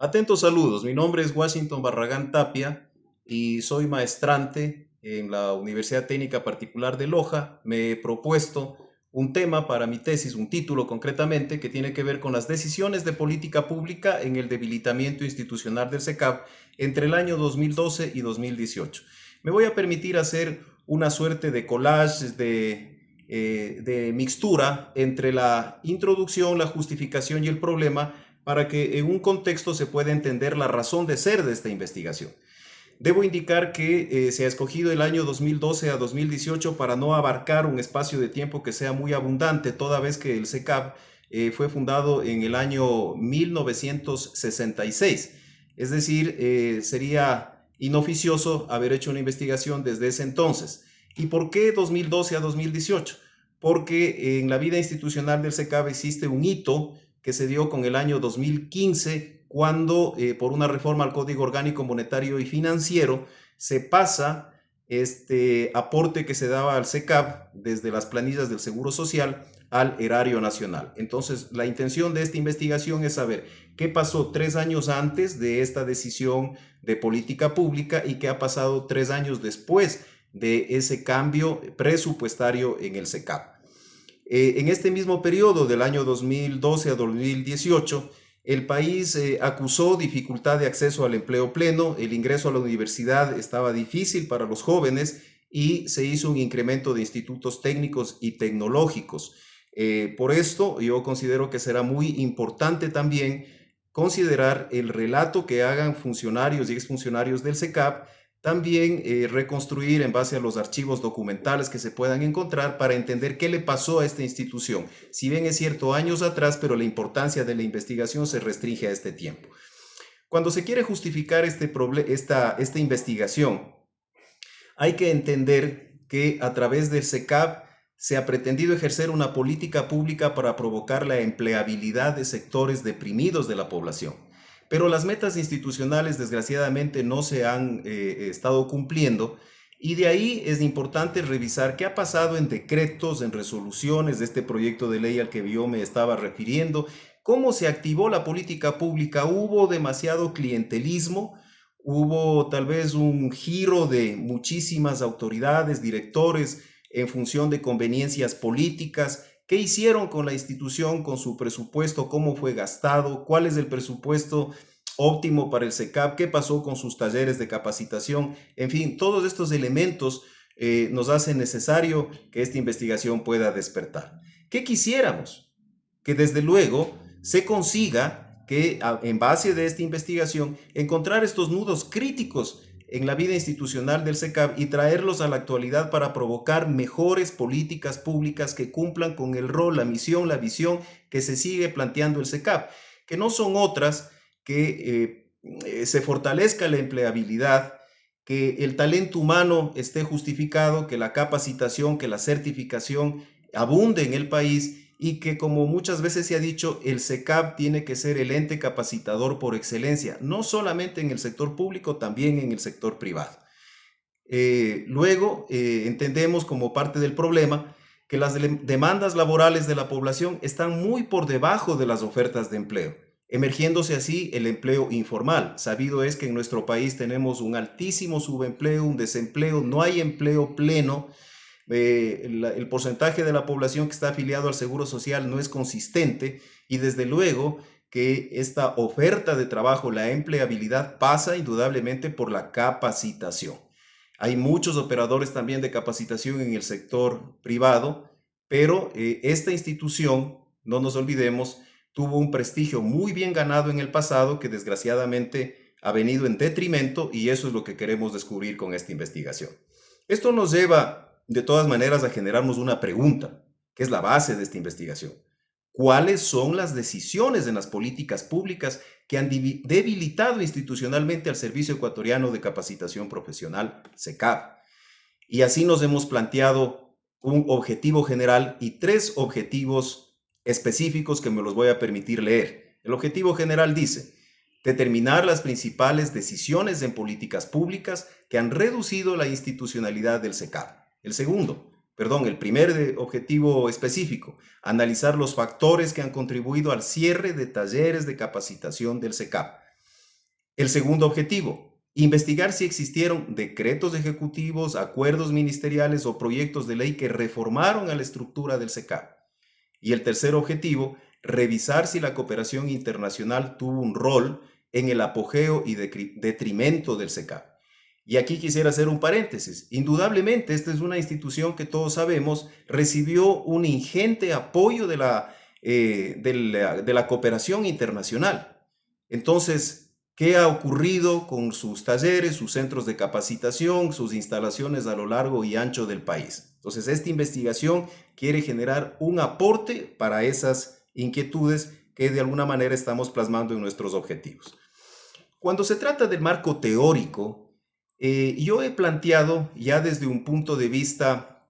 Atentos saludos, mi nombre es Washington Barragán Tapia y soy maestrante en la Universidad Técnica Particular de Loja. Me he propuesto un tema para mi tesis, un título concretamente, que tiene que ver con las decisiones de política pública en el debilitamiento institucional del SECAP entre el año 2012 y 2018. Me voy a permitir hacer una suerte de collage, de mixtura entre la introducción, la justificación y el problema para que en un contexto se pueda entender la razón de ser de esta investigación. Debo indicar que se ha escogido el año 2012 a 2018 para no abarcar un espacio de tiempo que sea muy abundante, toda vez que el SECAP fue fundado en el año 1966. Es decir, sería inoficioso haber hecho una investigación desde ese entonces. ¿Y por qué 2012 a 2018? Porque en la vida institucional del SECAP existe un hito que se dio con el año 2015, cuando por una reforma al Código Orgánico Monetario y Financiero se pasa este aporte que se daba al SECAP desde las planillas del Seguro Social al erario nacional. Entonces, la intención de esta investigación es saber qué pasó 3 años antes de esta decisión de política pública y qué ha pasado 3 años después de ese cambio presupuestario en el SECAP. En este mismo periodo del año 2012 a 2018, el país acusó dificultad de acceso al empleo pleno, el ingreso a la universidad estaba difícil para los jóvenes y se hizo un incremento de institutos técnicos y tecnológicos. Por esto, yo considero que será muy importante también considerar el relato que hagan funcionarios y exfuncionarios del SECAP, también reconstruir en base a los archivos documentales que se puedan encontrar para entender qué le pasó a esta institución. Si bien es cierto, años atrás, pero la importancia de la investigación se restringe a este tiempo. Cuando se quiere justificar esta investigación, hay que entender que a través del SECAP se ha pretendido ejercer una política pública para provocar la empleabilidad de sectores deprimidos de la población. Pero las metas institucionales desgraciadamente no se han estado cumpliendo, y de ahí es importante revisar qué ha pasado en decretos, en resoluciones de este proyecto de ley al que yo me estaba refiriendo, cómo se activó la política pública. Hubo demasiado clientelismo, hubo tal vez un giro de muchísimas autoridades, directores, en función de conveniencias políticas. ¿Qué hicieron con la institución, con su presupuesto? ¿Cómo fue gastado? ¿Cuál es el presupuesto óptimo para el SECAP? ¿Qué pasó con sus talleres de capacitación? En fin, todos estos elementos nos hacen necesario que esta investigación pueda despertar. ¿Qué quisiéramos? Que desde luego se consiga que en base de esta investigación encontrar estos nudos críticos en la vida institucional del SECAP y traerlos a la actualidad para provocar mejores políticas públicas que cumplan con el rol, la misión, la visión que se sigue planteando el SECAP, que no son otras que se fortalezca la empleabilidad, que el talento humano esté justificado, que la capacitación, que la certificación abunde en el país, y que, como muchas veces se ha dicho, el SECAP tiene que ser el ente capacitador por excelencia, no solamente en el sector público, también en el sector privado. Luego, entendemos como parte del problema que las demandas laborales de la población están muy por debajo de las ofertas de empleo, emergiéndose así el empleo informal. Sabido es que en nuestro país tenemos un altísimo subempleo, un desempleo, no hay empleo pleno. El porcentaje de la población que está afiliado al Seguro Social no es consistente, y desde luego que esta oferta de trabajo, la empleabilidad, pasa indudablemente por la capacitación. Hay muchos operadores también de capacitación en el sector privado, pero esta institución, no nos olvidemos, tuvo un prestigio muy bien ganado en el pasado que desgraciadamente ha venido en detrimento, y eso es lo que queremos descubrir con esta investigación. Esto nos lleva de todas maneras a generarnos una pregunta, que es la base de esta investigación. ¿Cuáles son las decisiones en las políticas públicas que han debilitado institucionalmente al Servicio Ecuatoriano de Capacitación Profesional, SECAP? Y así nos hemos planteado un objetivo general y 3 objetivos específicos que me los voy a permitir leer. El objetivo general dice: determinar las principales decisiones en políticas públicas que han reducido la institucionalidad del SECAP. El primer objetivo específico: analizar los factores que han contribuido al cierre de talleres de capacitación del SECAP. El segundo objetivo, investigar si existieron decretos ejecutivos, acuerdos ministeriales o proyectos de ley que reformaron a la estructura del SECAV. Y el tercer objetivo, revisar si la cooperación internacional tuvo un rol en el apogeo y detrimento del SECAV. Y aquí quisiera hacer un paréntesis. Indudablemente, esta es una institución que todos sabemos recibió un ingente apoyo de la cooperación internacional. Entonces, ¿qué ha ocurrido con sus talleres, sus centros de capacitación, sus instalaciones a lo largo y ancho del país? Entonces, esta investigación quiere generar un aporte para esas inquietudes que de alguna manera estamos plasmando en nuestros objetivos. Cuando se trata del marco teórico, yo he planteado ya desde un punto de vista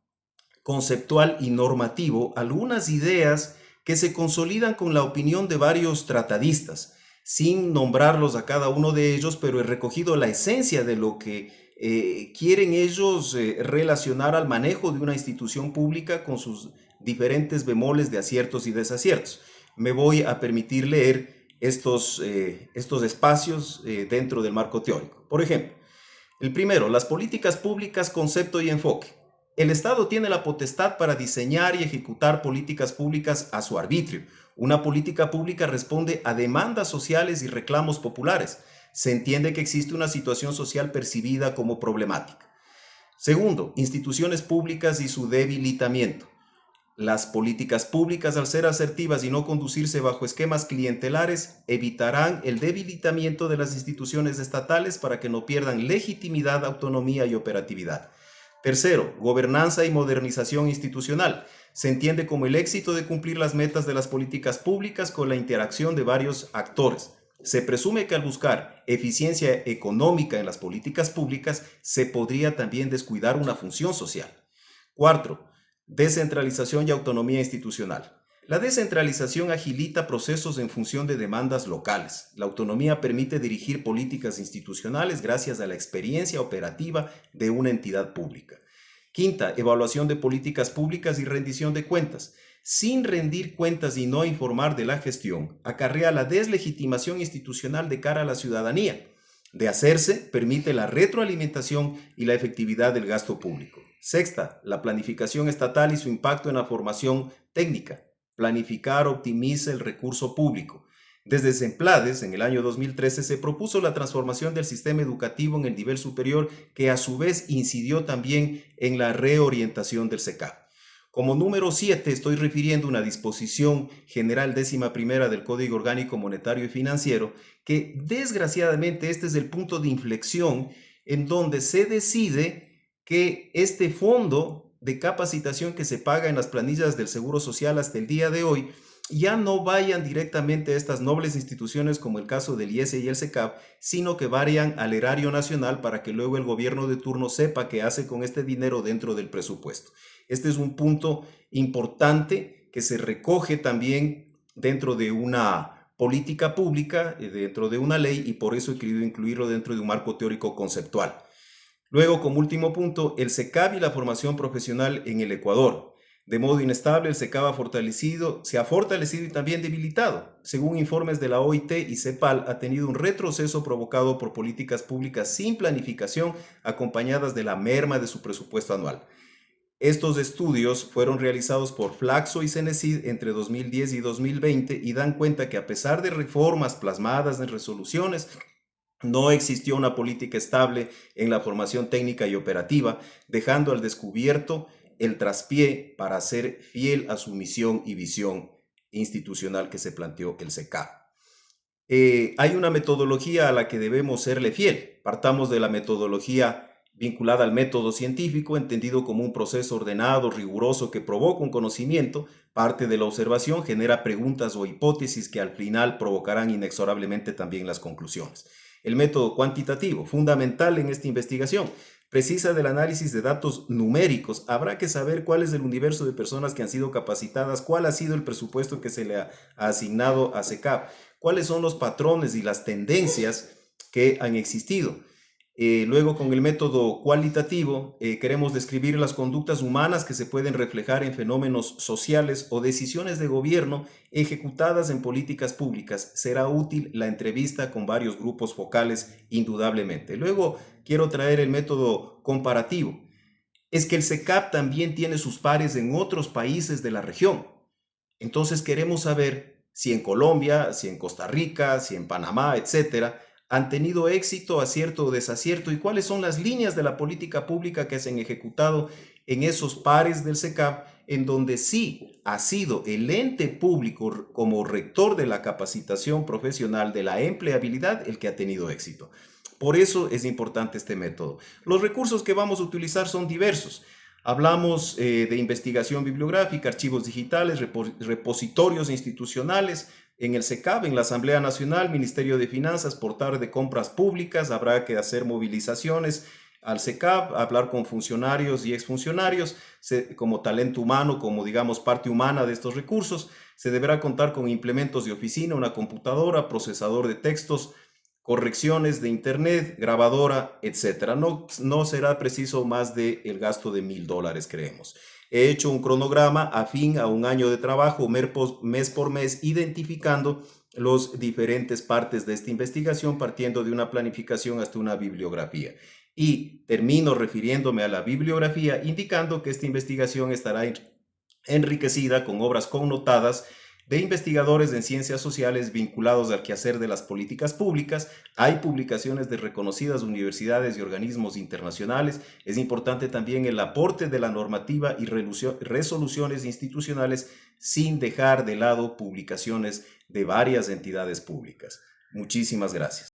conceptual y normativo algunas ideas que se consolidan con la opinión de varios tratadistas, sin nombrarlos a cada uno de ellos, pero he recogido la esencia de lo que quieren ellos relacionar al manejo de una institución pública con sus diferentes bemoles de aciertos y desaciertos. Me voy a permitir leer estos espacios dentro del marco teórico. Por ejemplo, el primero, las políticas públicas, concepto y enfoque. El Estado tiene la potestad para diseñar y ejecutar políticas públicas a su arbitrio. Una política pública responde a demandas sociales y reclamos populares. Se entiende que existe una situación social percibida como problemática. Segundo, instituciones públicas y su debilitamiento. Las políticas públicas, al ser asertivas y no conducirse bajo esquemas clientelares, evitarán el debilitamiento de las instituciones estatales para que no pierdan legitimidad, autonomía y operatividad. Tercero, gobernanza y modernización institucional. Se entiende como el éxito de cumplir las metas de las políticas públicas con la interacción de varios actores. Se presume que al buscar eficiencia económica en las políticas públicas, se podría también descuidar una función social. Cuarto, descentralización y autonomía institucional. La descentralización agilita procesos en función de demandas locales. La autonomía permite dirigir políticas institucionales gracias a la experiencia operativa de una entidad pública. Quinta, evaluación de políticas públicas y rendición de cuentas. Sin rendir cuentas y no informar de la gestión, acarrea la deslegitimación institucional de cara a la ciudadanía. De hacerse, permite la retroalimentación y la efectividad del gasto público. Sexta, la planificación estatal y su impacto en la formación técnica. Planificar optimiza el recurso público. Desde Semplades, en el año 2013, se propuso la transformación del sistema educativo en el nivel superior, que a su vez incidió también en la reorientación del SECAV. Como número 7, estoy refiriendo una disposición general 11ª del Código Orgánico Monetario y Financiero, que desgraciadamente este es el punto de inflexión en donde se decide que este fondo de capacitación que se paga en las planillas del Seguro Social hasta el día de hoy ya no vayan directamente a estas nobles instituciones como el caso del IES y el SECAV, sino que vayan al erario nacional para que luego el gobierno de turno sepa qué hace con este dinero dentro del presupuesto. Este es un punto importante que se recoge también dentro de una política pública, dentro de una ley, y por eso he querido incluirlo dentro de un marco teórico conceptual. Luego, como último punto, el SECAV y la formación profesional en el Ecuador. De modo inestable, el SECAV se ha fortalecido y también debilitado. Según informes de la OIT y CEPAL, ha tenido un retroceso provocado por políticas públicas sin planificación, acompañadas de la merma de su presupuesto anual. Estos estudios fueron realizados por Flaxo y Cenecid entre 2010 y 2020 y dan cuenta que a pesar de reformas plasmadas en resoluciones, no existió una política estable en la formación técnica y operativa, dejando al descubierto el traspié para ser fiel a su misión y visión institucional que se planteó el SECAV. Hay una metodología a la que debemos serle fiel. Partamos de la metodología vinculada al método científico, entendido como un proceso ordenado, riguroso, que provoca un conocimiento, parte de la observación, genera preguntas o hipótesis que al final provocarán inexorablemente también las conclusiones. El método cuantitativo, fundamental en esta investigación, precisa del análisis de datos numéricos. Habrá que saber cuál es el universo de personas que han sido capacitadas, cuál ha sido el presupuesto que se le ha asignado a SECAV, cuáles son los patrones y las tendencias que han existido. Luego, con el método cualitativo, queremos describir las conductas humanas que se pueden reflejar en fenómenos sociales o decisiones de gobierno ejecutadas en políticas públicas. Será útil la entrevista con varios grupos focales, indudablemente. Luego, quiero traer el método comparativo. Es que el SECAP también tiene sus pares en otros países de la región. Entonces queremos saber si en Colombia, si en Costa Rica, si en Panamá, etcétera, han tenido éxito, acierto o desacierto y cuáles son las líneas de la política pública que se han ejecutado en esos pares del SECAP, en donde sí ha sido el ente público como rector de la capacitación profesional de la empleabilidad el que ha tenido éxito. Por eso es importante este método. Los recursos que vamos a utilizar son diversos. Hablamos de investigación bibliográfica, archivos digitales, repositorios institucionales. En el SECAP, en la Asamblea Nacional, Ministerio de Finanzas, portal de compras públicas, habrá que hacer movilizaciones al SECAP, hablar con funcionarios y exfuncionarios, como talento humano, como digamos parte humana de estos recursos. Se deberá contar con implementos de oficina, una computadora, procesador de textos, correcciones de internet, grabadora, etcétera. No será preciso más del gasto de $1000, creemos. He hecho un cronograma afín a un año de trabajo, mes por mes, identificando los diferentes partes de esta investigación, partiendo de una planificación hasta una bibliografía. Y termino refiriéndome a la bibliografía, indicando que esta investigación estará enriquecida con obras connotadas de investigadores en ciencias sociales vinculados al quehacer de las políticas públicas. Hay publicaciones de reconocidas universidades y organismos internacionales. Es importante también el aporte de la normativa y resoluciones institucionales, sin dejar de lado publicaciones de varias entidades públicas. Muchísimas gracias.